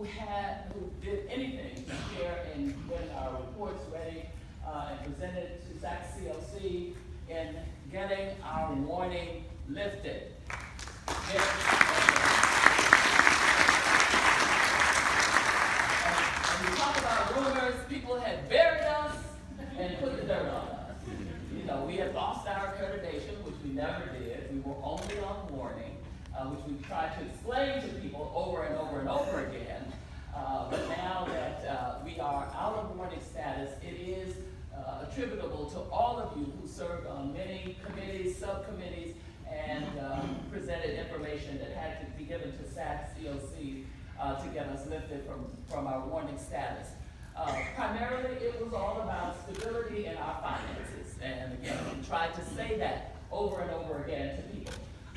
who did anything to share in getting our reports ready and presented to SACS CLC in getting our warning lifted. When we talk about rumors, people had buried us and put the dirt on us. You know, we had lost our accreditation, which we never did. We were only on warning, which we tried to explain to people over and over and over again. But now that we are out of warning status, it is attributable to all of you who served on many committees, subcommittees, and presented information that had to be given to SACS CLC to get us lifted from our warning status. Primarily, it was all about stability in our finances. And again, we tried to say that over and over again to people.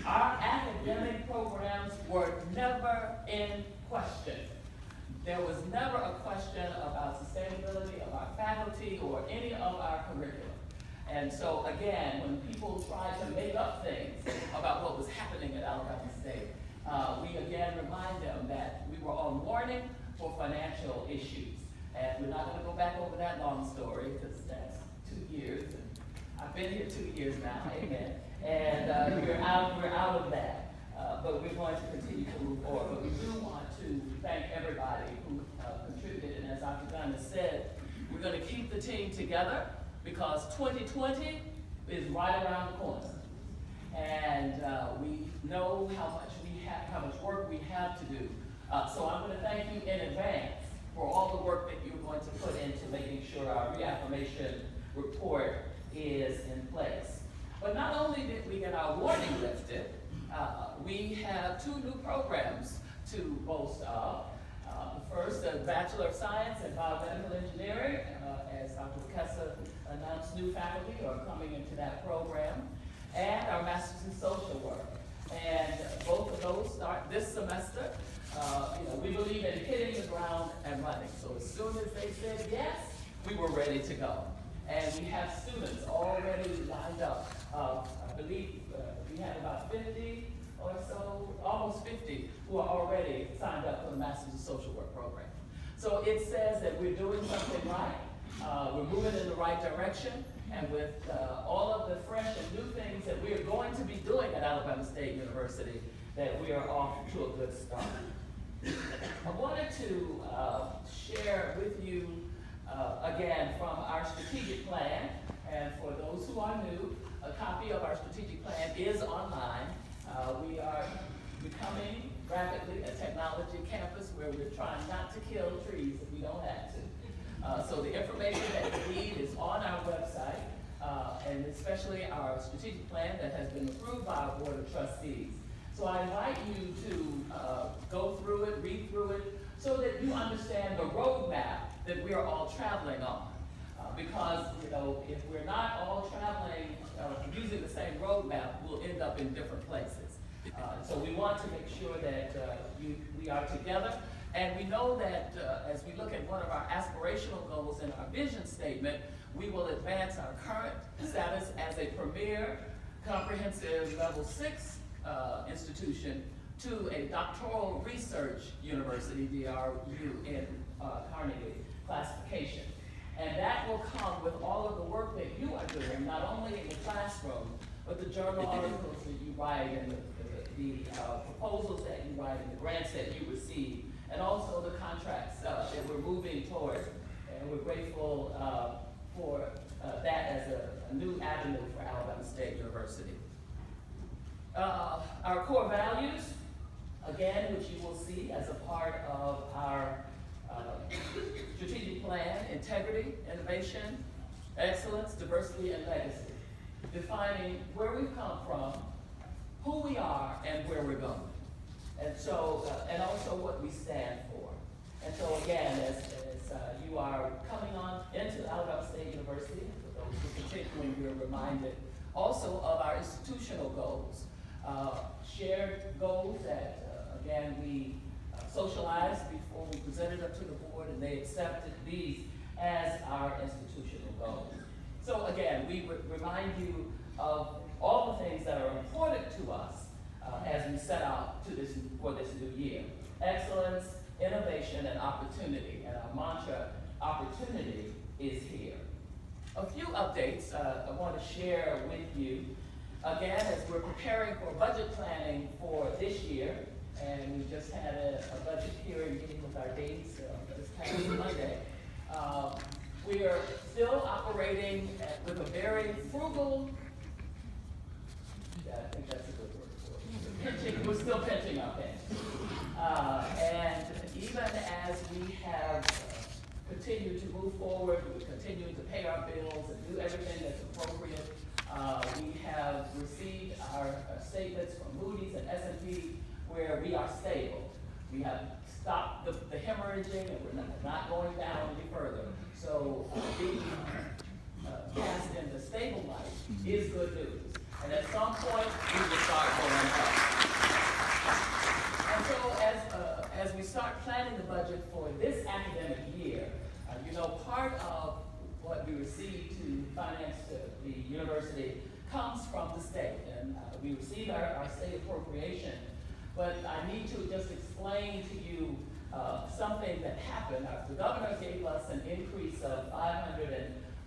Our academic programs were never in question. There was never a question about sustainability of our faculty or any of our curriculum. And so again, when people tried to make up things about what was happening at Alabama State, we again remind them that we were on warning for financial issues. And we're not going to go back over that long story because that's 2 years. And I've been here 2 years now, amen. And we're out of that. But we're going to continue to move forward. But we do want to thank everybody who contributed. And as Dr. Gunn has said, we're going to keep the team together because 2020 is right around the corner. And we know how much work we have to do. So I'm going to thank you in advance for all the work that you're going to put into making sure our reaffirmation report is in place. But not only did we get our warning lifted, we have 2 new programs to boast of. First, a Bachelor of Science in Biomedical Engineering, as Dr. Kessa announced, new faculty are coming into that program, and our Master's in Social Work. And both of those start this semester. We believe in hitting the ground and running. So as soon as they said yes, we were ready to go. And we have students already lined up. I believe we have about 50 or so, almost 50, who are already signed up for the Master's in Social Work program. So it says that we're doing something right. We're moving in the right direction. And with all of the fresh and new things that we are going to be doing at Alabama State University, that we are off to a good start. I wanted to share with you, again, from our strategic plan. And for those who are new, a copy of our strategic plan is online. We are becoming rapidly a technology campus where we're trying not to kill trees if we don't have to. So the information that you need is on our website, and especially our strategic plan that has been approved by our Board of Trustees. So I invite you to go through it, read through it, so that you understand the roadmap that we are all traveling on. Because, if we're not all traveling using the same roadmap, we'll end up in different places. So we want to make sure that we are together. And we know that as we look at one of our aspirational goals in our vision statement, we will advance our current status as a premier comprehensive level 6 institution to a doctoral research university, DRU, in Carnegie classification. And that will come with all of the work that you are doing, not only in the classroom, but the journal articles that you write and the proposals that you write and the grants that you receive, and also the contracts that we're moving towards. And we're grateful for that as a new avenue for Alabama State University. Our core values, again, which you will see as a part of our strategic plan: integrity, innovation, excellence, diversity, and legacy. Defining where we've come from, who we are, and where we're going. And so, and also what we stand for. And so again, as you are coming on into Alabama State University, for those who are continuing, we're reminded also of our institutional goals. Shared goals that, again, we socialized before we presented them to the board, and they accepted these as our institutional goals. So again, we would remind you of all the things that are important to us as we set out for this new year. Excellence innovation and opportunity. And our mantra, opportunity is here. A few updates I want to share with you. Again, as we're preparing for budget planning for this year, and we just had a budget hearing meeting with our deans this past Monday, we are still operating with a very frugal, I think that's a good word for it. Pinching, we're still pinching our pennies. And even as we have continued to move forward, we continue to pay our bills and do everything that's appropriate, we have received our statements from Moody's and S&P where we are stable. We have stopped the hemorrhaging and we're not going down any further. So being cast into stable life is good news. And at some point, we will start going up. And so as we start planning the budget for this academic year, part of what we receive to finance the university comes from the state. And we receive our state appropriation. But I need to just explain to you something that happened. The governor gave us an increase of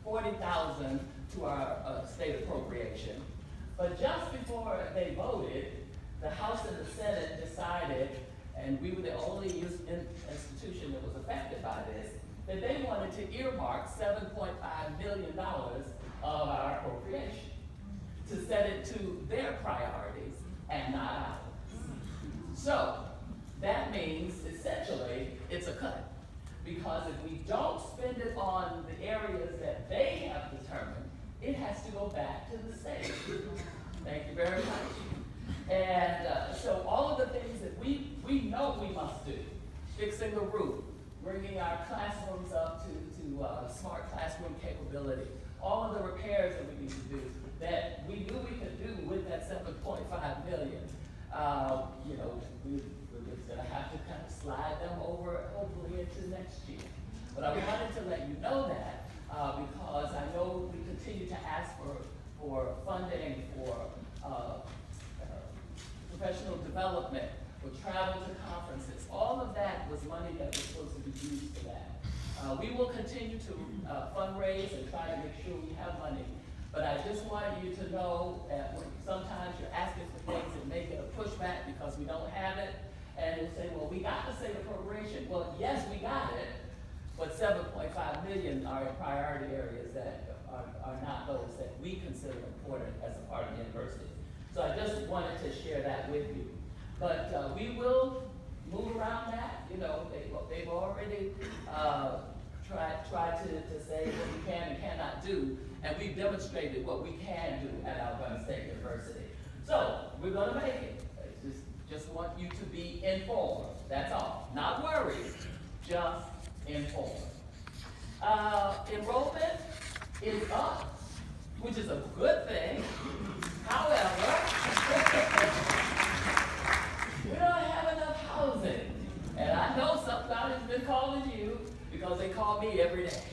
$540,000 to our state appropriation. But just before they voted, the House and the Senate decided, and we were the only institution that was affected by this, that they wanted to earmark $7.5 million of our appropriation to set it to their priorities and not ours. So that means essentially it's a cut, because if we don't spend it on the areas that they have determined, it has to go back to the state. Thank you very much. And so all of the things that we know we must do, fixing the roof, bringing our classrooms up to smart classroom capability, all of the repairs that we need to do, that we knew we could do with that $7.5 million. We're just going to have to kind of slide them over, hopefully, into next year. But I wanted to let you know that because I know we continue to ask for funding for professional development, for travel to conferences. All of that was money that was supposed to be used for that. We will continue to fundraise and try to make sure we have money. But I just want you to know that when sometimes you're asking for things and make it a pushback because we don't have it, and you say, well, we got the state appropriation. Well, yes, we got it, but $7.5 million are in priority areas that are not those that we consider important as a part of the university. So I just wanted to share that with you. But we will move around that. They've already tried to say what we can and cannot do, and we've demonstrated what we can do at Alabama State University. So we're going to make it. Just want you to be informed. That's all. Not worried, just informed. Enrollment is up, which is a good thing. However, we don't have enough housing. And I know somebody's been calling you because they call me every day.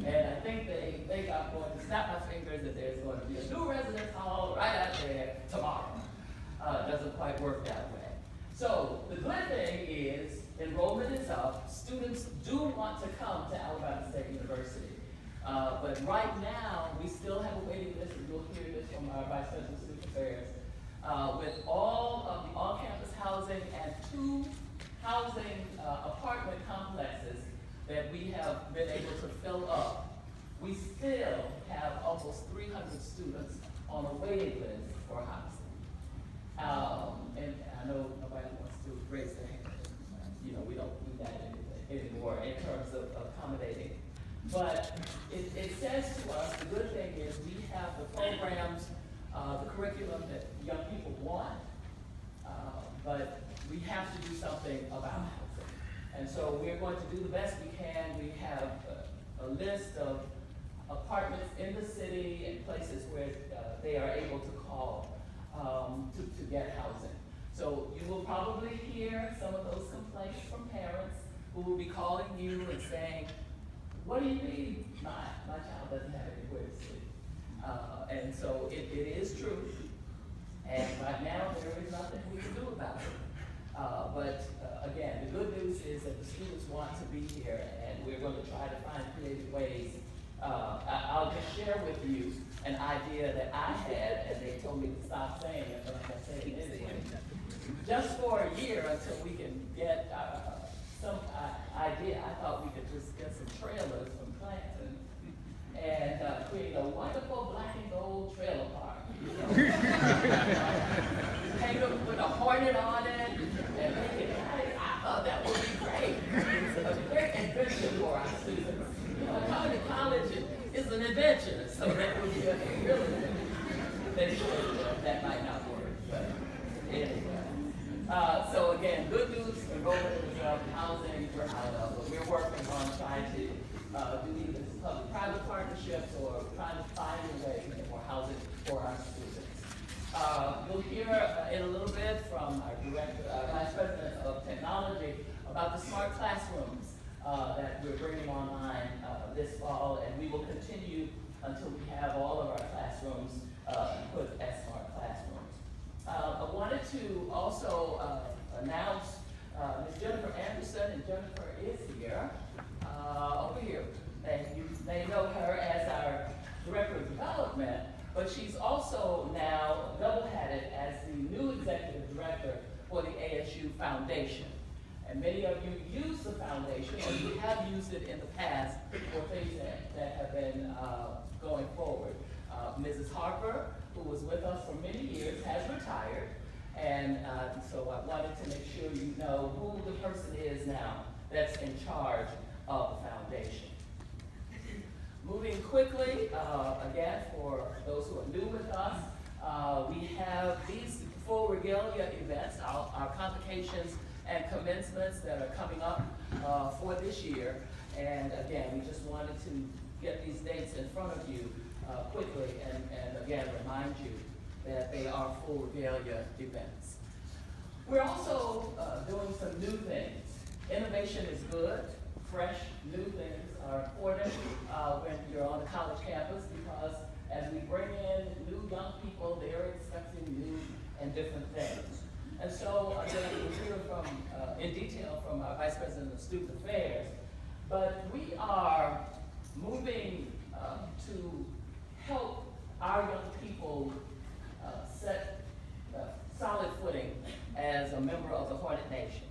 And I think they think I'm going to snap my fingers that there's going to be a new residence hall right out there tomorrow. It doesn't quite work that way. So the good thing is enrollment is up. Students do want to come to Alabama State University. But right now, we still have a waiting list, and you'll hear this from our Vice President of Student Affairs, with all of the on-campus housing and 2 housing apartment complexes that we have been able to fill up. We still have almost 300 students on a waiting list for housing. And I know nobody wants to raise their hand. We don't do that anymore in terms of accommodating. But it says to us, the good thing is we have the programs, the curriculum that young people want, but we have to do something about housing. And so we're going to do the best we can. We have a list of apartments in the city and places where they are able to call to get housing. So you will probably hear some of those complaints from parents who will be calling you and saying, what do you mean my child doesn't have anywhere to sleep? And so it is true. And right now there is nothing we can do about it. But again, the good news is that the students want to be here, and we're going to try to find creative ways. I'll just share with you an idea that I had, and they told me to stop saying it, but I'm going to say it anyway. Just for a year until we can get some idea, I thought we could just get some trailers from Clanton and create a wonderful black and gold trailer park. Hang them with a hornet on it, and make it nice. I thought that would be great. A great invention for our students. Coming to college is an adventure, so that would be a really that might not work, but anyway. So again, good news, enrollment is up, housing, we're out of, but we're working on trying to do either public-private partnerships or trying to find a way to get more housing for our students. You'll hear in a little bit from our Vice President of Technology about the smart classrooms that we're bringing online this fall, and we will continue until we have all of our classrooms put as smart classrooms. I wanted to also announce Ms. Jennifer Anderson, and Jennifer is here, over here. And you may know her as our Director of Development, but she's also now double-hatted as the new Executive Director for the ASU Foundation. And many of you use the foundation, or you have used it in the past for things that have been going forward. Mrs. Harper, who was with us for many years, has retired, and so I wanted to make sure you know who the person is now that's in charge of the foundation. Moving quickly, again, for those who are new with us, we have these full regalia events, our convocations and commencements that are coming up for this year. And again, we just wanted to get these dates in front of you quickly and again remind you that they are full regalia events. We're also doing some new things. Innovation is good. Fresh, new things are important when you're on a college campus, because as we bring in new young people, they're expecting new and different things. And so again, we'll hear from, in detail from our Vice President of Student Affairs, but we are moving to help our young people set solid footing as a member of the Hornet Nation.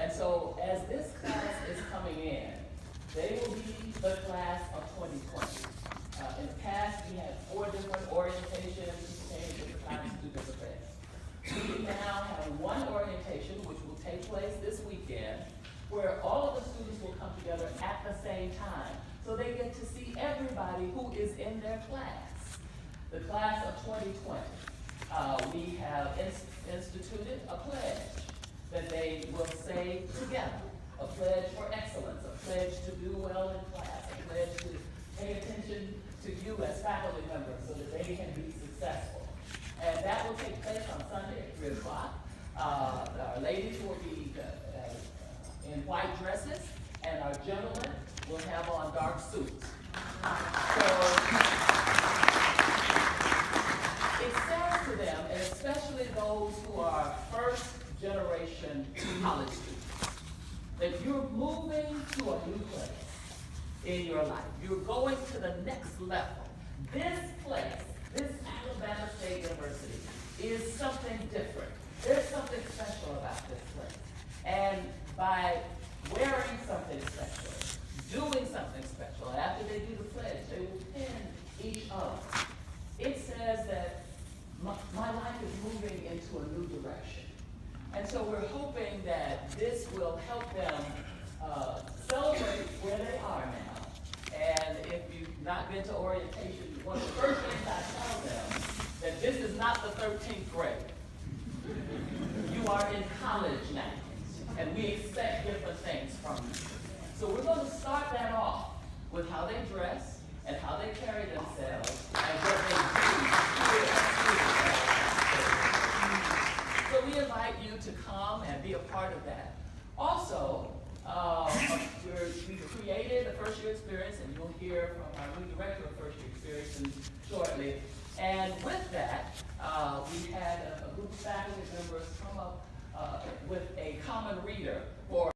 And so as this class is coming in, they will be the class of 2020. In the past, we had 4 different orientations, different times to do different things. We now have one orientation, which will take place this weekend, where all of the students will come together at the same time, so they get to see everybody who is in their class. The class of 2020. We have instituted a pledge that they will say together, a pledge for excellence, a pledge to do well in class, a pledge to pay attention to you as faculty members so that they can be successful. And that will take place on Sunday at 3 o'clock. Our ladies will be in white dresses, and our gentlemen will have on dark suits. So it says to them, and especially those who are first generation college students, that you're moving to a new place in your life. You're going to the next level. This place, this Alabama State University, is something different. There's something special about this place. And by wearing something special, doing something special, after they do the pledge, they will pin each other. It says that my life is moving into a new direction. And so we're hoping that this will help them celebrate where they are now. And if you've not been to orientation, one of the first things I tell them, that this is not the 13th grade. You are in college now, and we expect different things from you. So we're going to start that off with how they dress and how they carry themselves and what they do here at school. So we invite you to come and be a part of that. Also, we created a first year experience, and you'll hear from our new director of first year experience shortly. And with that, we had a group of faculty members come up with a common reader for